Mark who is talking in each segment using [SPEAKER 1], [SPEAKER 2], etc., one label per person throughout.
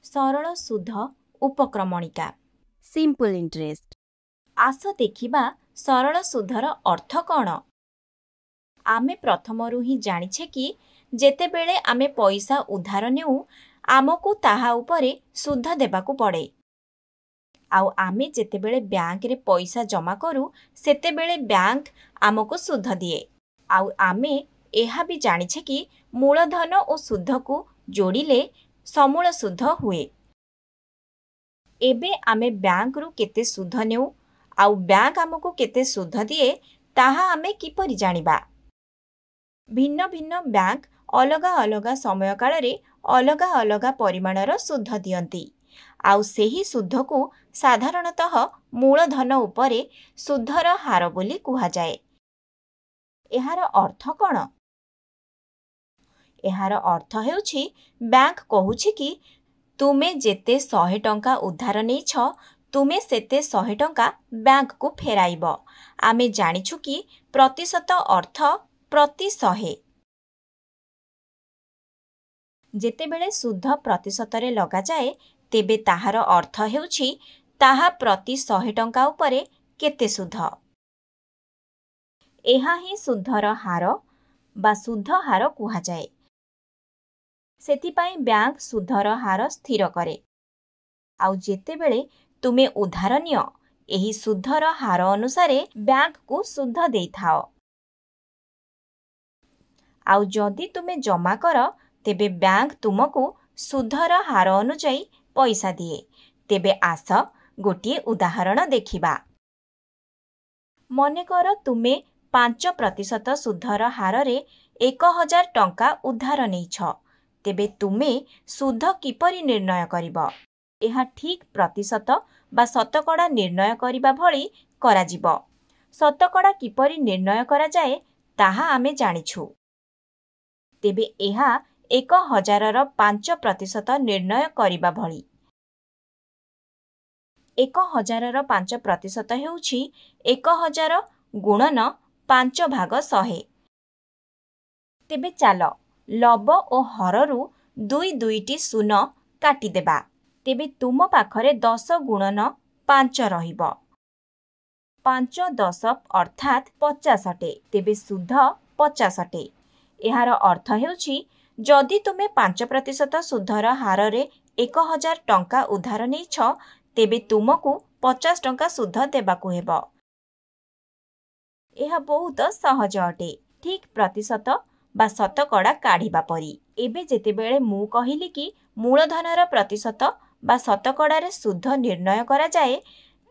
[SPEAKER 1] सरल सुध उपक्रमणिका
[SPEAKER 2] simple interest.
[SPEAKER 1] आस देखिबा सरल सुधर अर्थ कौन। आमे प्रथमरु ही जानिछे कि जेतेबेले आमे पैसा उधार नेउ आमको ताहा उपरे सुध देबाकू पड़े। आउ आमे जेतेबेले बैंक रे पैसा जमा करू सेतेबेले बैंक आमको सुध दिए। आउ आमे एहा भी जानिछे कि मूलधन और सुध को जोड़िले समूल सुध हुए। एबे आमे बैंक रु केते सुध नेउ आउ बैंक आमको केते सुध दिए ताहा आमे किपरि जानिबा। भिन्न भिन्न बैंक अलगा अलगा समय काल रे अलगा अलगा परिमाणर सुध दियंती। आउ सेही सुध को साधारणतः मूलधन उपरे सुधर हार बोली कुहा जाए। एहार अर्थ कौन? एहार अर्थ हेउछि बैंक कहुछि कि तुमे जेते 100 टंका उधार नेइछ तुमे सेते 100 टंका बैंक को फेराइब। आमे जानिछु कि प्रतिशत अर्थ प्रति 100। जेतेबेले सुध प्रतिशत रे लगा जाए तेबे ताहार अर्थ हेउछि ताहा प्रति 100 टंका उपरे केते सुध। एहा ही सुधर हार बा सुध हार कुहा जाए। सेतिपाई बैंक सुधर हार स्थिर करे। आउ जेतेबेले तुमे उधार नियो एही सुधर हार अनुसारे बैंक को सुध देइथाओ। आउ जदि तुमे जमा कर तेबे बैंक तुमको सुधर हार अनुଯାयी पैसा दिए। तेबे आस गोटिए उदाहरण देखिबा। मनेकर तुमे 5% सुधर हार रे 1000 टंका उधार नेइछ। तेबे तुमे सुध किपरि निर्णय करिब? एहा ठीक प्रतिशत बा शतकड़ा निर्णय करिबा भଳି कराजिब। शतकड़ा किपरि निर्णय करा जाए ताहा आमे जानिछु। तेबे एहा 1000 र 5% निर्णय करिबा भଳି। 1000 र 5% हेउछि 1000 गुणन 5 भाग 100। तेबे चाल लब ओ हररु 2 शून्य काटी देबा। तेबे तुम पाखरे 10 गुणन 5 रहिब। 5 10 अर्थात 50 टे। तेबे सुध 50 टे। एहार अर्थ हेउछि जदि तुमे 5% सुधर हार रे 1000 टंका उधार नेइछ तेबे तुमको 50 टंका सुध देबाकू हेब। एहा बहुत सहज अटे। ठीक प्रतिशत बा शतकड़ा काढ़िबा परी। एबे जेतेबेले मु कहिली कि मूलधनर प्रतिशत बा शतकड़ा रे सुध निर्णय करा जाए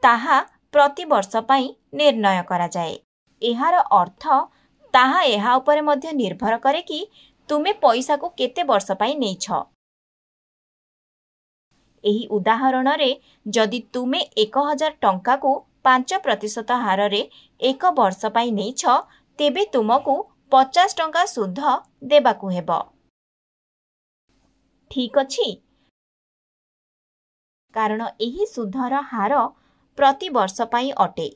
[SPEAKER 1] ताहा प्रति वर्ष पई निर्णय करा जाए। एहार अर्थ ताहा एहा उपरे मध्य निर्भर करे कि तुमे पैसा को केते वर्ष पई नेइछ। एही उदाहरण रे जदि तुमे 1000 टंका को 5% हार रे 1 वर्ष पई नेइछ तेबे तुमको 50 टंका सुध देबाकू हेब। ठीक अछि? कारण एही सुधर हार प्रति वर्ष पई अटे।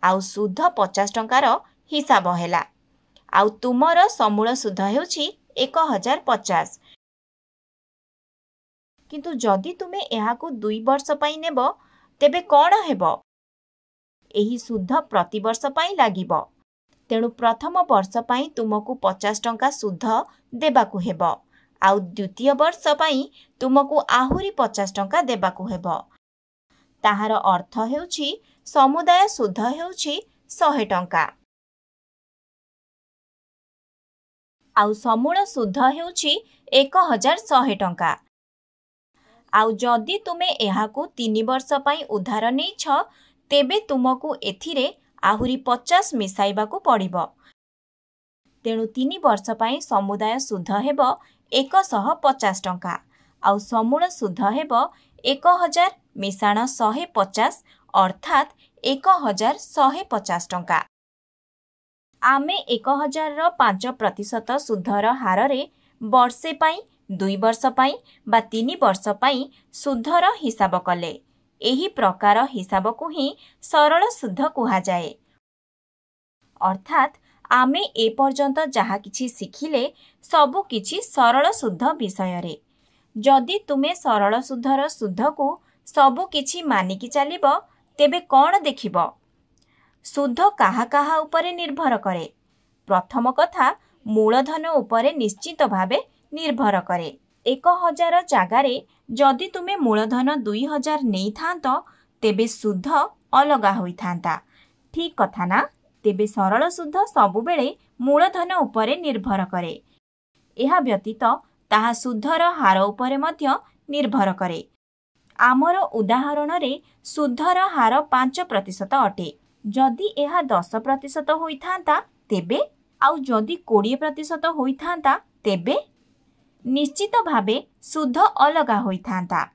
[SPEAKER 1] आउ सुध 50 टंकार हिसाब हेला। आउ तुमर समूल सुध हेउछि 1050। किंतु जदि तुमे एहाकू 2 वर्ष पई नेब तेबे कोन हेब? एही सुध प्रति वर्ष पई लागिब। तेणु प्रथम वर्ष पई तुमको 50 टंका सुध देबाकू हेब। आउ द्वितीय वर्ष पई तुमको आहुरी 50 टंका देबाकू हेब। ताहार अर्थ हेउछि समुदाय सुध हेउछि 100 टंका। आउ समूल सुध हेउछि 1100 टंका। आउ जदि तुमे एहाकू 3 वर्ष पई उधार नेइछ तेबे तुमको एथिरे आहुरी 50 मिसाइबाकू पड़िब। तेणु 3 वर्ष पई समुदाय सुध हेब 150 टंका। आउ समूल सुध हेब 1000 मिसाण 150 अर्थात 1150 टंका। आमे 1000 र 5% सुधर हार रे वर्षे पई 2 वर्ष पई बा 3 वर्ष पई सुधर हिसाब कले। एही प्रकार हिसाब को ही सरल सुध कुहा जाए। अर्थात आमे ए पर्यंत जहा किछि सिखिले सबु किछि सरल सुध विषय रे। जदि तुमे सरल सुधर सुध को सबु किछि मानिकी चलिबो तेबे कौन देखिबो? सुध काहा काहा उपरे निर्भर करे? प्रथम कथा मूलधन उपरे निश्चित भावे निर्भर करे। 1000 जागारे जदि तुमे मूलधन 2000 नहीं थांतो तेबे सुध अलगा होई थांता। ठीक कथा ना? तेबे सरल सुध सबु बेले मूलधन उपरे निर्भर करे। एहा व्यतीत ताहा सुधर हार उपरे मध्य निर्भर करे। आमर उदाहरण रे सुधर हार 5% अटे। जदि एहा 10% होई थांता तेबे आउ जदि 20% होई थांता तेबे निश्चित भावे सुध अलगा होई थांता।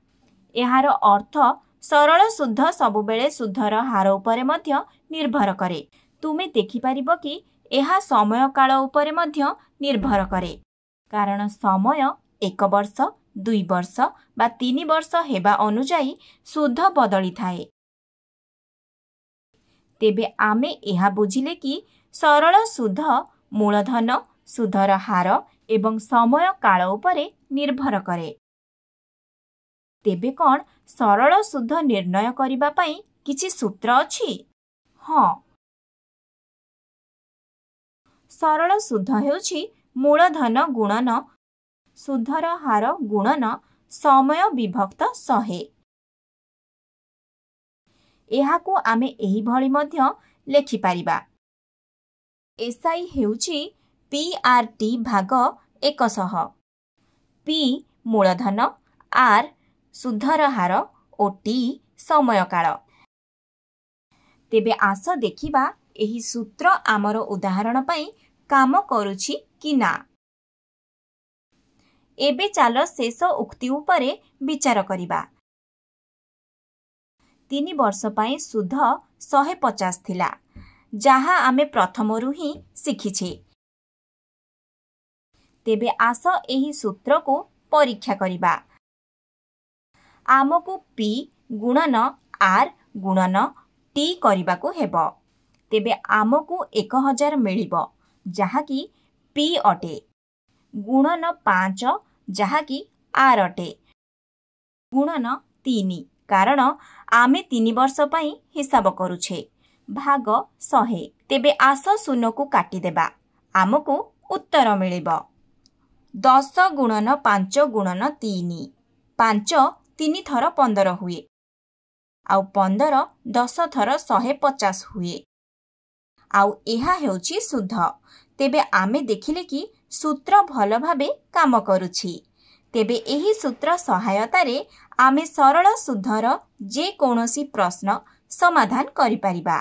[SPEAKER 1] एहार अर्थ सरल सुध सबु बेले सुधर हार उपरे मध्य निर्भर करे। तुमे देखि परिबो कि एहा समय काल उपरे मध्य निर्भर करे, कारण समय 1 वर्ष 2 वर्ष बा 3 वर्ष हेबा अनुजाई सुध बदली थाए। तेबे आमे एहा बुझिले कि सरल सुध मूलधन सुधर हार एवं समय काल उपरे निर्भर करे। तेबे कौन सरल सुध निर्णय करिबा पई किछि सूत्र अछि? हाँ, सरल सुध हेउछि मूलधन गुणन सुधर हार गुणन समय विभक्त 100। एहाकु आमे एही भଳି मध्य लेखि पारिबा। एसआई हेउछि PRT भाग 100। P मूलधन, R सुधर हार ओ T समय काल। तेबे आस देखिबा एही सूत्र आमर उदाहरण पई काम करूछि कि ना। एबे चालो शेष उक्ति उपरे विचार करिबा। 3 वर्ष पई सुध 150 थिला, जहा आमे प्रथमरु ही सिखिछे। तेबे आस एही सूत्र को परीक्षा करिबा। आमको P गुणन R गुणन T करिबा को हेबो। तेबे आमको 1000 मिलिबो, जहा कि P अटे, गुणन 5 जहा कि R अटे, गुणन 3 कारण आमे 3 वर्ष पई हिसाब करूछे, भाग 100। तेबे आस शून्य को काटी देबा, आमको उत्तर मिलिबो 10 गुणन 5 गुणन 3। 5 3 थर 15 हुए, आउ 15 10 थर 150 हुए। आउ एहा हेउछि सुध। तेबे आमे देखिले कि सूत्र भल भाबे काम करूछि। तेबे एही सूत्र सहायतारे आमे सरल सुधर जे कोनोसी प्रश्न समाधान करि परिबा।